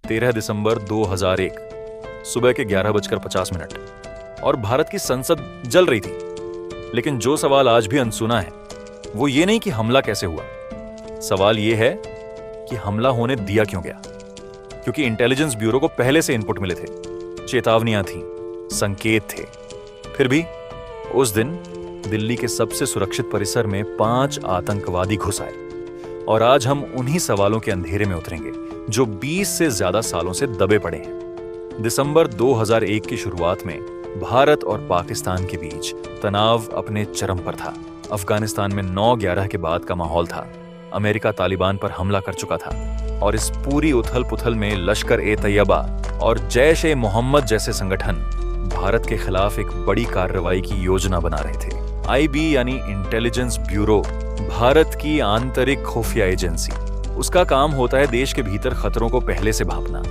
13 दिसंबर 2001 सुबह के 11:50 और भारत की संसद जल रही थी। लेकिन जो सवाल आज भी अनसुना है वो ये नहीं कि हमला कैसे हुआ, सवाल ये है कि हमला होने दिया क्यों गया। क्योंकि इंटेलिजेंस ब्यूरो को पहले से इनपुट मिले थे, चेतावनियां थीं, संकेत थे। फिर भी उस दिन दिल्ली के सबसे सुरक्षित परिसर में 5 आतंकवादी घुस आए। और आज हम उन्हीं सवालों के अंधेरे में उतरेंगे जो 20 से ज्यादा सालों से दबे पड़े हैं। दिसंबर 2001 की शुरुआत में भारत और पाकिस्तान के बीच तनाव अपने चरम पर था। अफगानिस्तान में 9/11 के बाद का माहौल था। अमेरिका तालिबान पर हमला कर चुका था और इस पूरी उथल पुथल में लश्कर-ए-तैयबा और जैश-ए-मोहम्मद जैसे संगठन भारत के खिलाफ एक बड़ी कार्रवाई की योजना बना रहे थे। आईबी यानी इंटेलिजेंस ब्यूरो भारत की आंतरिक खुफिया एजेंसी। उसका काम होता है देश के भीतर खतरों को पहले से भांपना।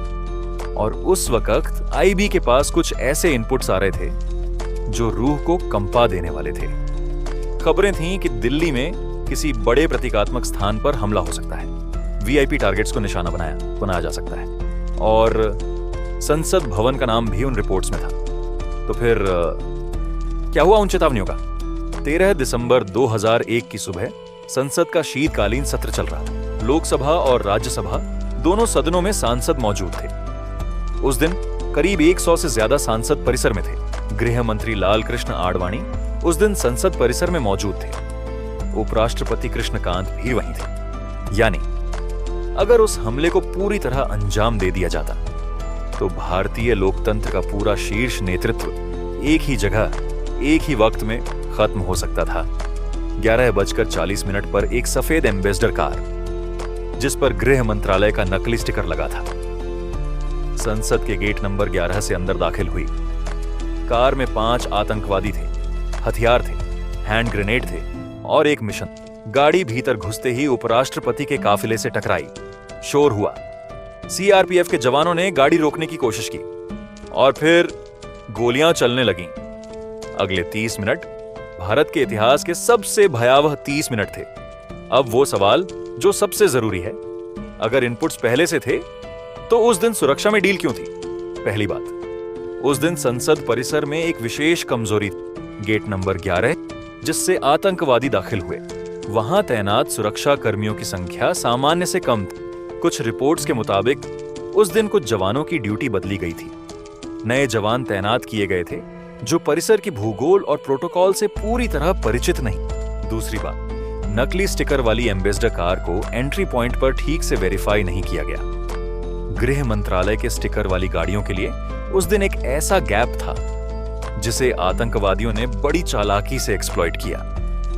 और उस वक्त आईबी के पास कुछ ऐसे इनपुट्स आ रहे थे जो रूह को कंपा देने वाले थे। खबरें थीं कि दिल्ली में किसी बड़े प्रतीकात्मक स्थान पर हमला हो सकता है, वीआईपी टारगेट्स को निशाना बनाया जा सकता है, और संसद भवन का नाम भी उन रिपोर्ट्स में था। तो फिर क्या हुआ उन चेतावनियों का? 13 दिसंबर 2001 की सुबह संसद का शीतकालीन सत्र चल रहा था। लोकसभा और राज्यसभा दोनों सदनों में सांसद मौजूद थे। उस दिन करीब 100 से ज्यादा सांसद परिसर में थे। गृह मंत्री लाल कृष्ण आडवाणी उस दिन संसद परिसर में मौजूद थे। उपराष्ट्रपति कृष्णकांत भी वहीं थे। यानी अगर उस हमले को पूरी तरह अंजाम दे दिया जाता तो भारतीय लोकतंत्र का पूरा शीर्ष नेतृत्व एक ही जगह एक ही वक्त में खत्म हो सकता था। 11:40 पर एक सफेद एम्बेसडर कार, जिस पर गृह मंत्रालय का नकली स्टिकर लगा था, संसद के गेट नंबर 11 से अंदर दाखिल हुई। कार में 5 आतंकवादी थे, हथियार थे, हैंड ग्रेनेड थे और एक मिशन। गाड़ी भीतर घुसते ही उपराष्ट्रपति के काफिले से टकराई। शोर हुआ। सीआरपीएफ के जवानों ने गाड़ी रोकने की कोशिश की और फिर गोलियां चलने लगीं। अगले 30 मिनट भारत के इतिहास के सबसे भयावह 30 मिनट थे। अब वो सवाल जो सबसे जरूरी है, अगर इनपुट्स पहले से थे तो उस दिन सुरक्षा में डील क्यों थी? पहली बात, उस दिन संसद परिसर में एक विशेष कमजोरी थी। गेट नंबर 11 जिससे आतंकवादी दाखिल हुए, वहां तैनात सुरक्षा कर्मियों की संख्या सामान्य से कम थी। कुछ रिपोर्ट्स के मुताबिक उस दिन कुछ जवानों की ड्यूटी बदली गई थी। नए जवान तैनात किए गए थे जो परिसर की भूगोल और प्रोटोकॉल से पूरी तरह परिचित नहीं। दूसरी बात, नकली स्टिकर वाली एम्बेसडर कार को एंट्री पॉइंट पर ठीक से वेरीफाई नहीं किया गया। गृह मंत्रालय के स्टिकर वाली गाड़ियों के लिए उस दिन एक ऐसा गैप था जिसे आतंकवादियों ने बड़ी चालाकी से एक्सप्लॉइट किया।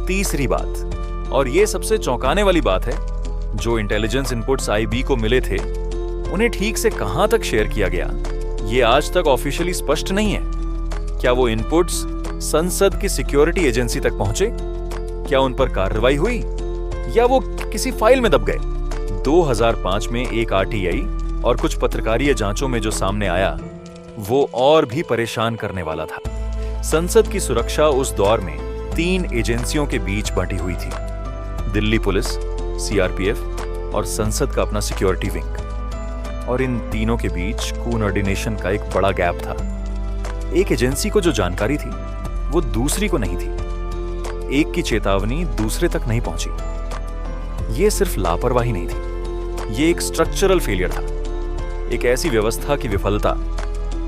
तीसरी बात, और यह सबसे चौंकाने वाली बात है, जो इंटेलिजेंस इनपुट्स आईबी को मिले थे उन्हें ठीक से कहां तक शेयर किया गया, यह आज तक ऑफिशियली स्पष्ट नहीं है। क्या वो इनपुट्स संसद की सिक्योरिटी एजेंसी तक पहुंचे? क्या उन पर कार्रवाई हुई या वो किसी फाइल में दब गए? 2005 में एक आरटीआई और कुछ पत्रकारीय जांचों में जो सामने आया वो और भी परेशान करने वाला था। संसद की सुरक्षा उस दौर में 3 एजेंसियों के बीच बंटी हुई थी, दिल्ली पुलिस, सीआरपीएफ और संसद का अपना सिक्योरिटी विंग। और इन तीनों के बीच कोऑर्डिनेशन का एक बड़ा गैप था। एक एजेंसी को जो जानकारी थी वो दूसरी को नहीं थी। एक की चेतावनी दूसरे तक नहीं पहुंची। ये सिर्फ लापरवाही नहीं थी, ये एक स्ट्रक्चरल फेलियर था। एक ऐसी व्यवस्था की विफलता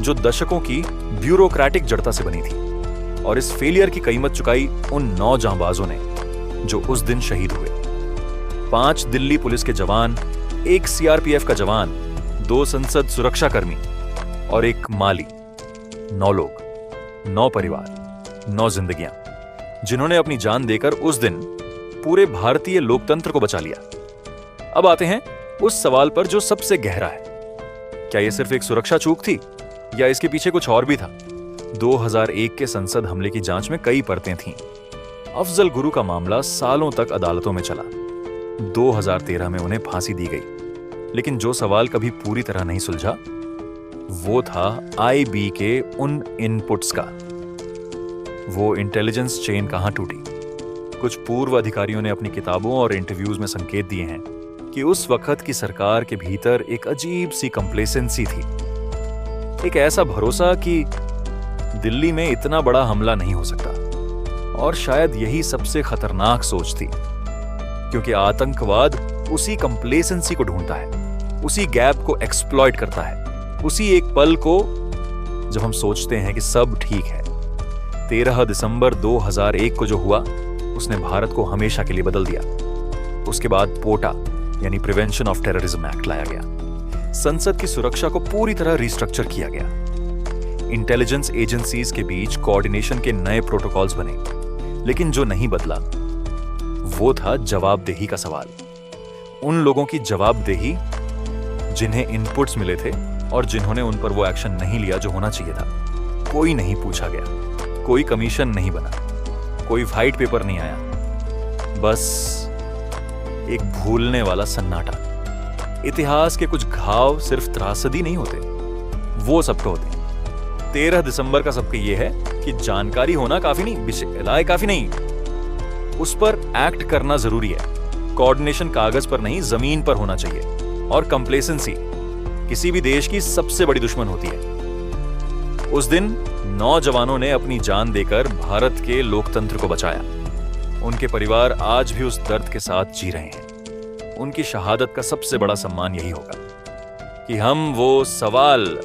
जो दशकों की ब्यूरोक्रेटिक जड़ता से बनी थी। और इस फेलियर की कीमत चुकाई उन 9 जांबाजों ने जो उस दिन शहीद हुए। 5 दिल्ली पुलिस के जवान, 1 सीआरपीएफ का जवान, 2 संसद सुरक्षा कर्मी और 1 माली। 9 लोग, 9 परिवार, 9 जिंदगियां, जिन्होंने अपनी जान देकर उस दिन पूरे भारतीय लोकतंत्र को बचा लिया। अब आते हैं उस सवाल पर जो सबसे गहरा है। क्या यह सिर्फ एक सुरक्षा चूक थी या इसके पीछे कुछ और भी था? 2001 के संसद हमले की जांच में कई परतें थीं। अफजल गुरु का मामला सालों तक अदालतों में चला। 2013 में उन्हें फांसी दी गई। लेकिन जो सवाल कभी पूरी तरह नहीं सुलझा वो था आईबी के उन इनपुट्स का। वो इंटेलिजेंस चेन कहां टूटी? कुछ पूर्व अधिकारियों ने अपनी किताबों और इंटरव्यूज में संकेत दिए हैं कि उस वक्त की सरकार के भीतर एक अजीब सी कंप्लेसेंसी थी, एक ऐसा भरोसा कि दिल्ली में इतना बड़ा हमला नहीं हो सकता। और शायद यही सबसे खतरनाक सोच थी, क्योंकि आतंकवाद उसी कंप्लेसेंसी को ढूंढता है, उसी गैप को एक्सप्लॉइट करता है, उसी एक पल को जब हम सोचते हैं कि सब ठीक है। 13 दिसंबर 2001 को जो हुआ उसने भारत को हमेशा के लिए बदल दिया। उसके बाद पोटा यानी प्रिवेंशन ऑफ टेररिज्म एक्ट लाया गया। संसद की सुरक्षा को पूरी तरह रिस्ट्रक्चर किया गया। इंटेलिजेंस एजेंसीज के बीच कोऑर्डिनेशन के नए प्रोटोकॉल्स बने। लेकिन जो नहीं बदला वो था जवाबदेही का सवाल। उन लोगों की जवाबदेही जिन्हें इनपुट्स मिले थे और जिन्होंने उन पर वो एक्शन नहीं लिया जो होना चाहिए था। कोई नहीं पूछा गया, कोई कमीशन नहीं बना, कोई व्हाइट पेपर नहीं आया, बस एक भूलने वाला सन्नाटा। इतिहास के कुछ घाव सिर्फ त्रासदी नहीं होते, वो सबको होते। 13 दिसंबर का सबके ये है कि जानकारी होना काफी नहीं, विषय काफी नहीं, उस पर एक्ट करना जरूरी है। कोऑर्डिनेशन कागज पर नहीं, जमीन पर होना चाहिए। और कंप्लेसेंसी किसी भी देश की सबसे बड़ी दुश्मन होती है। उस दिन नौजवानों ने अपनी जान देकर भारत के लोकतंत्र को बचाया। उनके परिवार आज भी उस दर्द के साथ जी रहे हैं। उनकी शहादत का सबसे बड़ा सम्मान यही होगा कि हम वो सवाल